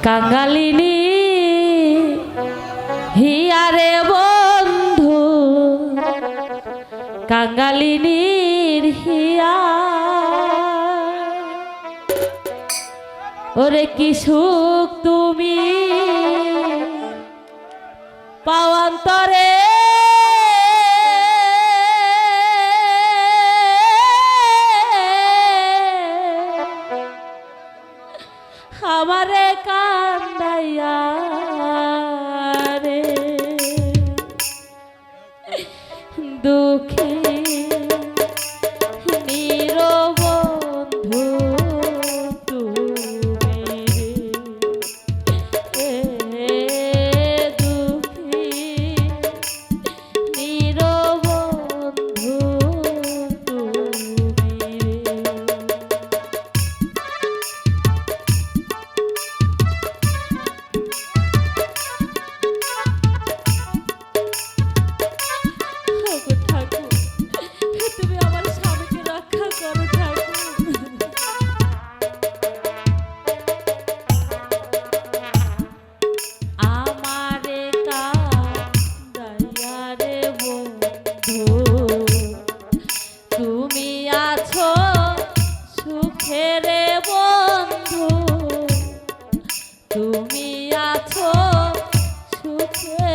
কাঙালিনী হিয়ারে বন্ধু কাঙালিনীর হিয়া ওরে কি সুখ তুমি পাওয়ান্তরে আমারে কান্দাইয়া রে দুঃখী নিরবন্ধু তুমি দুঃখী নিরবন্ধু তুমি আছো সুখে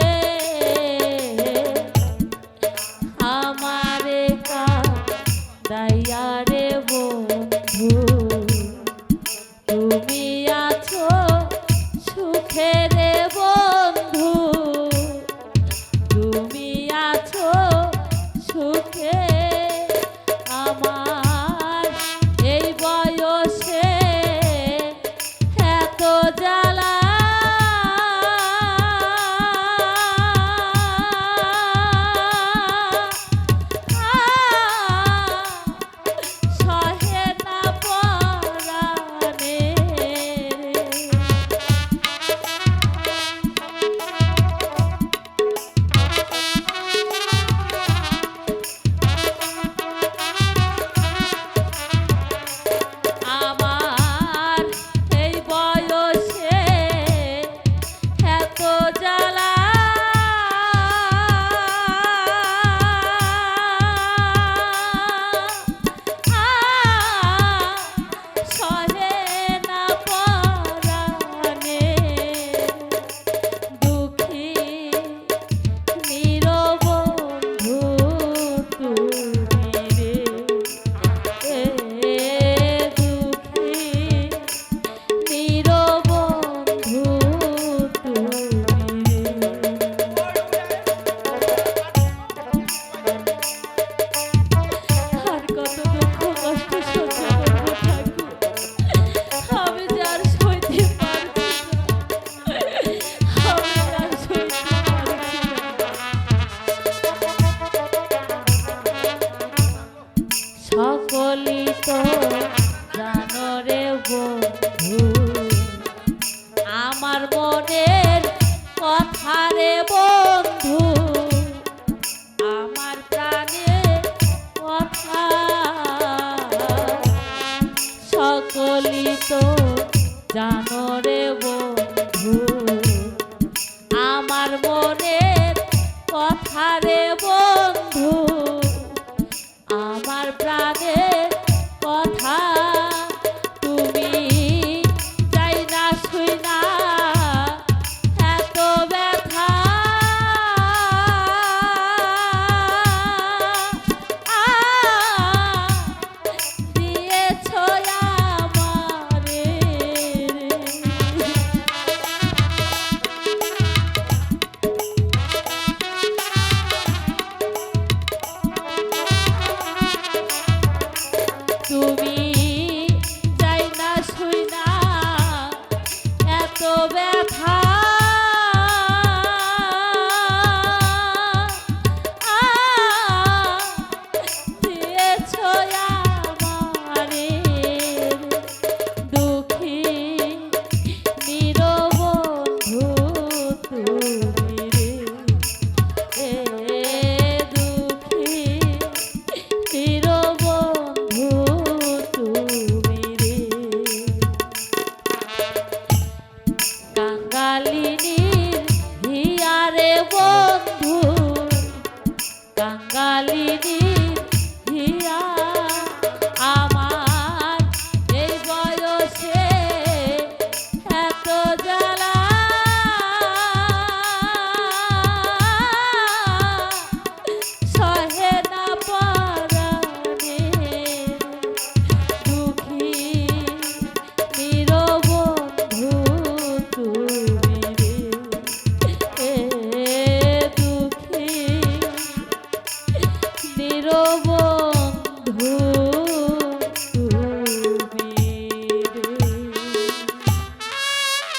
আমারে কাঁদাইয়া রে বন্ধু তুমি আছো সুখে রে বন্ধু তুমি আছো সুখে আমার এই বয়সে এত জ্বালা সহে না পরাণে আমার এই বয়সে এত জ্বালা সহে না পরাণে দুঃখী নিরবন্ধু তুমি রে দুঃখী নিরবন্ধু তুমি আর কত দুঃখ কষ্ট সহ্য করবো ঠাকুর আমি যে আর সইতে পারছি না আমি আর সইতে পারছি না সকলই তো জানো রে বন্ধু আমার মনের কথা রে বন্ধু আমার প্রাণের কথা সকলই তো জানো রে বন্ধু আমার মনের কথা রে বন্ধু আমার প্রাণের কথা তুমি যাই না শুই না এত ব্যথা দিয়েছ আমারে তুমি যাই না শুই না এত ব্যথা দিয়েছ আমারে দুঃখী নিরবন্ধু তুমি রে দুঃখী নিরবন্ধু তুমি রে কাঙ্গালিনীর হিয়ারে বন্ধু কাঙ্গালিনী